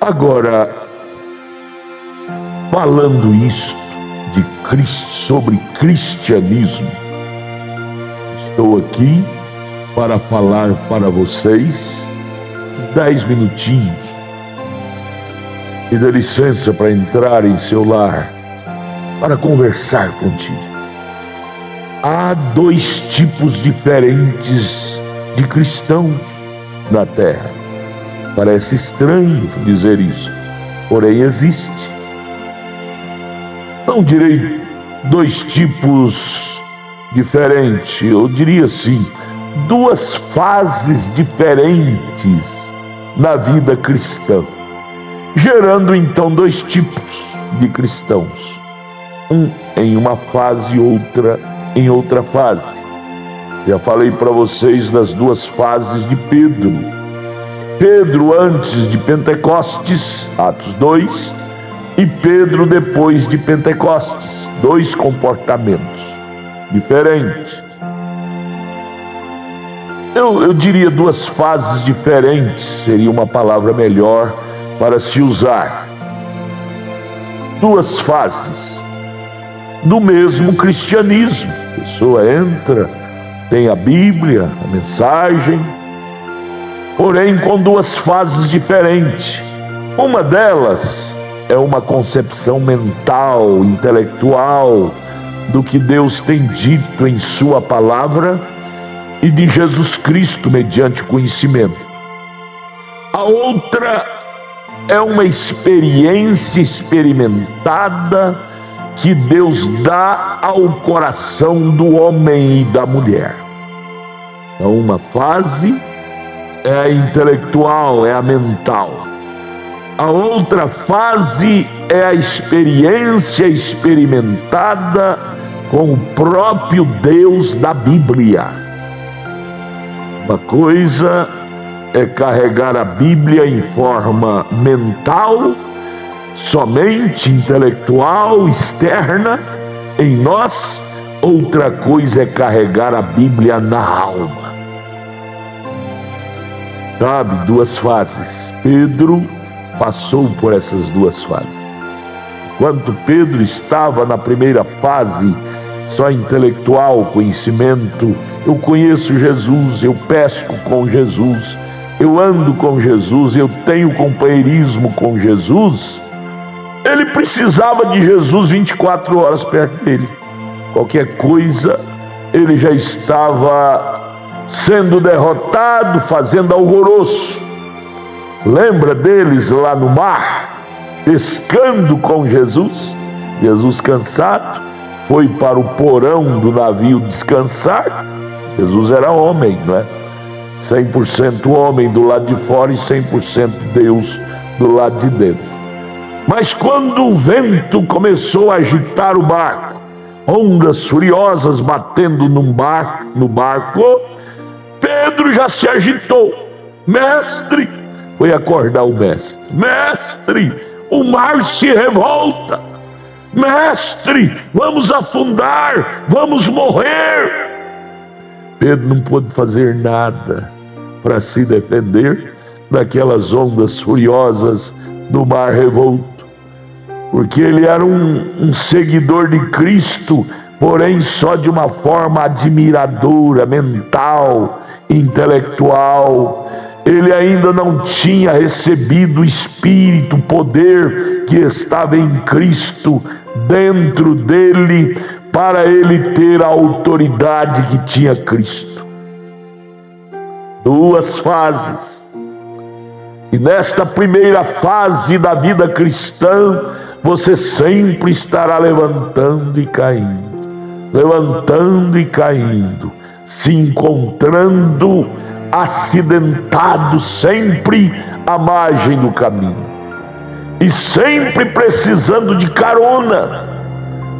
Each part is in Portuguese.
Agora, falando isto sobre cristianismo, estou aqui para falar para vocês 10 minutinhos. Me dê licença para entrar em seu lar, para conversar contigo. Há 2 tipos diferentes de cristãos na Terra. Parece estranho dizer isso, porém existe. Não direi 2 tipos diferentes, eu diria assim, 2 fases diferentes na vida cristã, gerando então 2 tipos de cristãos, um em uma fase e outra em outra fase. Já falei para vocês das 2 fases de Pedro. Pedro antes de Pentecostes, Atos 2, e Pedro depois de Pentecostes, 2 comportamentos diferentes. Eu diria 2 fases diferentes, seria uma palavra melhor para se usar. 2 fases do mesmo cristianismo. A pessoa entra, tem a Bíblia, a mensagem, porém com 2 fases diferentes. Uma delas é uma concepção mental, intelectual, do que Deus tem dito em sua palavra e de Jesus Cristo mediante conhecimento. A outra é uma experiência experimentada que Deus dá ao coração do homem e da mulher. Então, uma fase é a intelectual, é a mental. A outra fase é a experiência experimentada com o próprio Deus da Bíblia. Uma coisa é carregar a Bíblia em forma mental, somente intelectual, externa, em nós. Outra coisa é carregar a Bíblia na alma. Sabe, 2 fases. Pedro passou por essas 2 fases. Enquanto Pedro estava na primeira fase, só intelectual, conhecimento, eu conheço Jesus, eu pesco com Jesus, eu ando com Jesus, eu tenho companheirismo com Jesus, ele precisava de Jesus 24 horas perto dele. Qualquer coisa, ele já estava sendo derrotado, fazendo alvoroço. Lembra deles lá no mar, pescando com Jesus? Jesus cansado, foi para o porão do navio descansar. Jesus era homem, não é? 100% homem do lado de fora e 100% Deus do lado de dentro. Mas quando o vento começou a agitar o barco, ondas furiosas batendo no barco, Pedro já se agitou. Mestre, foi acordar o mestre. Mestre, o mar se revolta. Mestre, vamos afundar, vamos morrer. Pedro não pôde fazer nada para se defender daquelas ondas furiosas do mar revolto, porque ele era um seguidor de Cristo, porém só de uma forma admiradora, mental, intelectual. Ele ainda não tinha recebido o Espírito, o poder que estava em Cristo dentro dele, para ele ter a autoridade que tinha Cristo. 2 fases. E nesta primeira fase da vida cristã, você sempre estará levantando e caindo, se encontrando acidentado, sempre à margem do caminho, e sempre precisando de carona.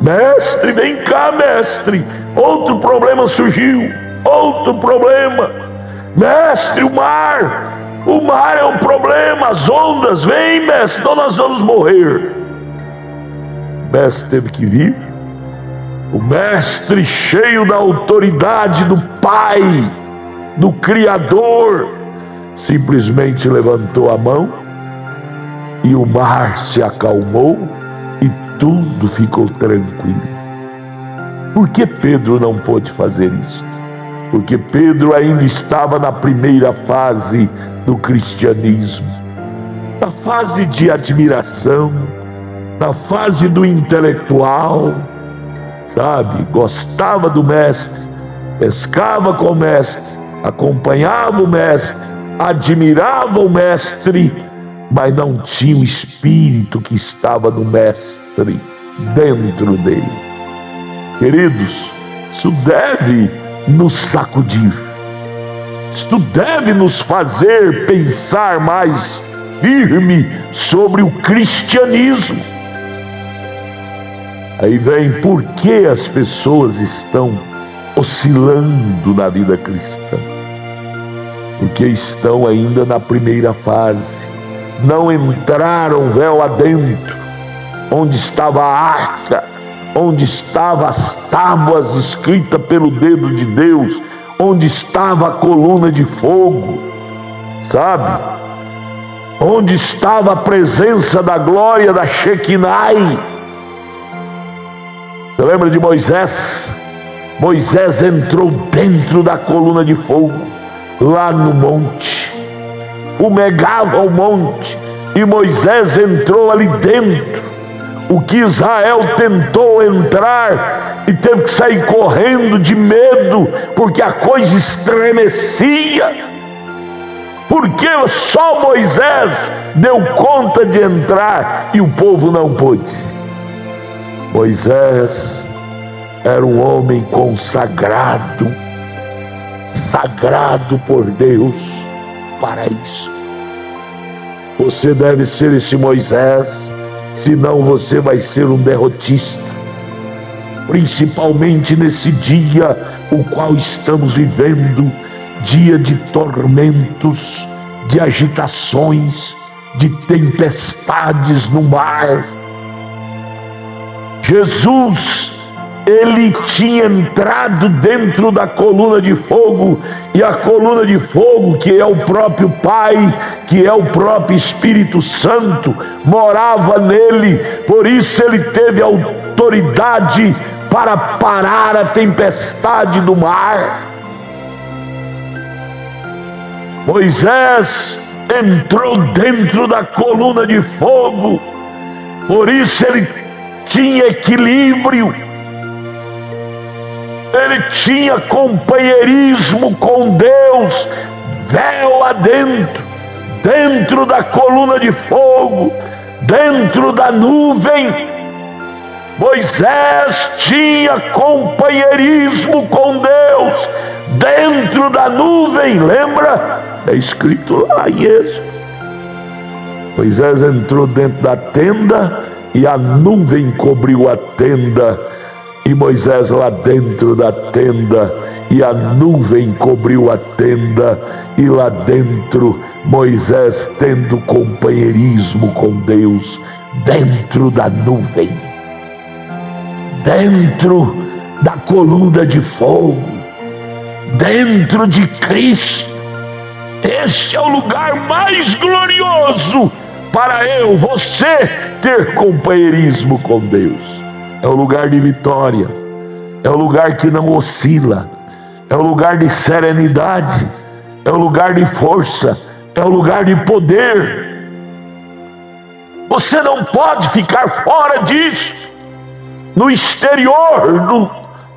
Mestre, vem cá, mestre, outro problema surgiu, outro problema. Mestre, o mar é um problema, as ondas, vem, mestre, senão nós vamos morrer. O mestre teve que vir. O mestre, cheio da autoridade do Pai, do Criador, simplesmente levantou a mão e o mar se acalmou e tudo ficou tranquilo. Por que Pedro não pôde fazer isso? Porque Pedro ainda estava na primeira fase do cristianismo, na fase de admiração, na fase do intelectual, sabe? Gostava do mestre, pescava com o mestre, acompanhava o mestre, admirava o mestre, mas não tinha o espírito que estava no mestre dentro dele. Queridos, isso deve nos sacudir, isso deve nos fazer pensar mais firme sobre o cristianismo. Aí vem por que as pessoas estão oscilando na vida cristã. Porque estão ainda na primeira fase, não entraram véu adentro, onde estava a arca, onde estavam as tábuas escritas pelo dedo de Deus, onde estava a coluna de fogo, sabe? Onde estava a presença da glória da Shekinah. Você lembra de Moisés? Moisés entrou dentro da coluna de fogo, lá no monte, fumegava o monte, e Moisés entrou ali dentro. O que Israel tentou entrar e teve que sair correndo de medo, porque a coisa estremecia, porque só Moisés deu conta de entrar e o povo não pôde. Moisés era um homem consagrado, sagrado por Deus para isso. Você deve ser esse Moisés, senão você vai ser um derrotista, principalmente nesse dia o qual estamos vivendo, dia de tormentos, de agitações, de tempestades no mar. Jesus, ele tinha entrado dentro da coluna de fogo, e a coluna de fogo, que é o próprio Pai, que é o próprio Espírito Santo, morava nele. Por isso ele teve autoridade para parar a tempestade do mar. Moisés entrou dentro da coluna de fogo, por isso ele tinha equilíbrio, ele tinha companheirismo com Deus, véu adentro, dentro da coluna de fogo, dentro da nuvem. Moisés tinha companheirismo com Deus, dentro da nuvem, lembra? É escrito lá em Êxodo. Moisés entrou dentro da tenda e a nuvem cobriu a tenda, e Moisés lá dentro da tenda, e a nuvem cobriu a tenda, e lá dentro Moisés tendo companheirismo com Deus, dentro da nuvem, dentro da coluna de fogo, dentro de Cristo. Este é o lugar mais glorioso para você ter companheirismo com Deus. É o lugar de vitória, é o lugar que não oscila, é o lugar de serenidade, é o lugar de força, é o lugar de poder. Você não pode ficar fora disso, no exterior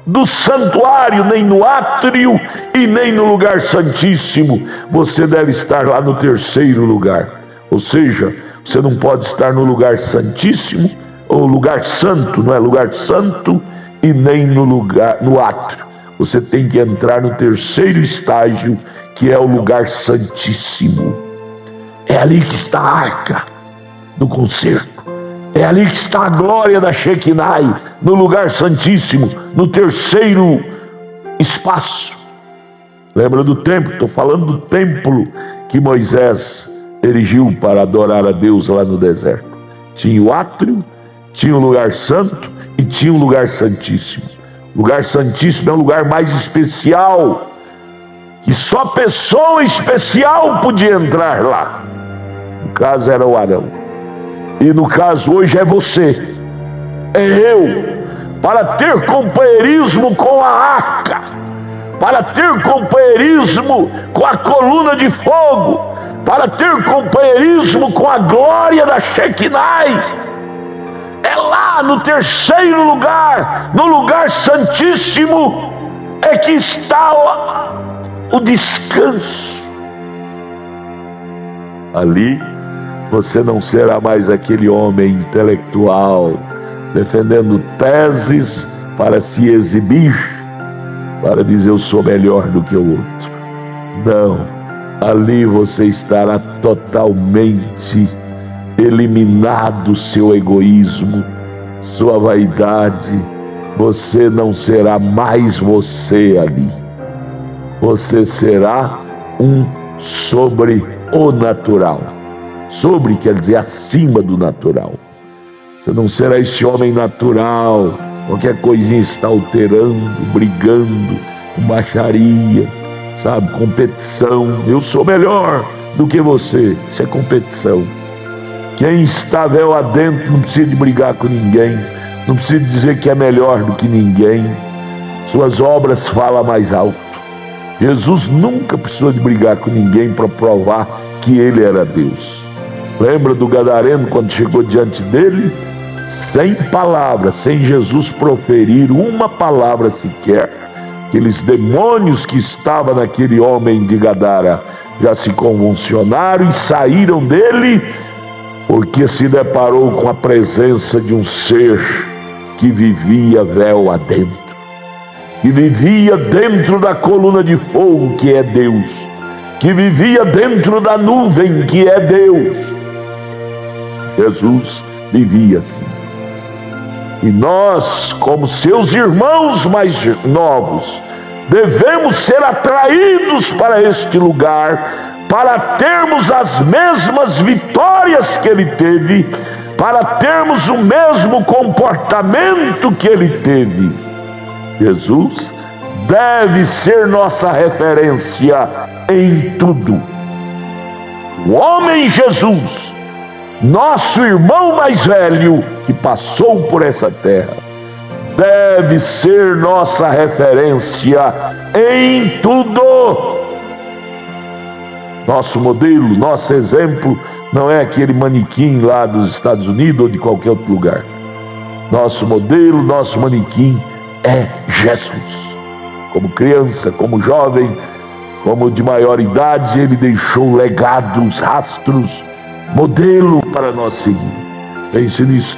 do santuário, nem no átrio e nem no lugar santíssimo. Você deve estar lá no terceiro lugar, ou seja, você não pode estar no lugar santíssimo ou lugar santo, não é lugar santo, e nem no átrio. Você tem que entrar no terceiro estágio, que é o lugar santíssimo. É ali que está a arca do concerto, é ali que está a glória da Shekinah, no lugar santíssimo, no terceiro espaço. Lembra do templo? Estou falando do templo que Moisés erigiu para adorar a Deus lá no deserto. Tinha o átrio, tinha o lugar santo e tinha o lugar santíssimo. O lugar santíssimo é um lugar mais especial, que só pessoa especial podia entrar lá. No caso era o Arão. e no caso hoje é você, é eu, para ter companheirismo com a arca, para ter companheirismo com a coluna de fogo, para ter companheirismo com a glória da Shekinah. É lá no terceiro lugar, no lugar santíssimo, é que está o descanso. Ali você não será mais aquele homem intelectual defendendo teses para se exibir, para dizer eu sou melhor do que o outro. Não, ali você estará totalmente eliminado seu egoísmo, sua vaidade. Você não será mais você ali. Você será um sobre o natural. Sobre quer dizer acima do natural. Você não será esse homem natural, qualquer coisinha está alterando, brigando, com baixaria, sabe, competição. Eu sou melhor do que você. Isso é competição. Quem está véu adentro não precisa de brigar com ninguém, não precisa dizer que é melhor do que ninguém. Suas obras falam mais alto. Jesus nunca precisou de brigar com ninguém para provar que ele era Deus. Lembra do gadareno quando chegou diante dele? Sem palavras, sem Jesus proferir uma palavra sequer, aqueles demônios que estavam naquele homem de Gadara já se convulsionaram e saíram dele, porque se deparou com a presença de um ser que vivia véu adentro, que vivia dentro da coluna de fogo, que é Deus, que vivia dentro da nuvem, que é Deus. Jesus vivia assim. E nós, como seus irmãos mais novos, devemos ser atraídos para este lugar, para termos as mesmas vitórias que ele teve, para termos o mesmo comportamento que ele teve. Jesus deve ser nossa referência em tudo. O homem Jesus, nosso irmão mais velho que passou por essa terra, deve ser nossa referência em tudo. Nosso modelo, nosso exemplo não é aquele manequim lá dos Estados Unidos ou de qualquer outro lugar. Nosso modelo, nosso manequim é Jesus. Como criança, como jovem, como de maior idade, ele deixou legados, rastros, modelo para nós seguir. Pense nisso.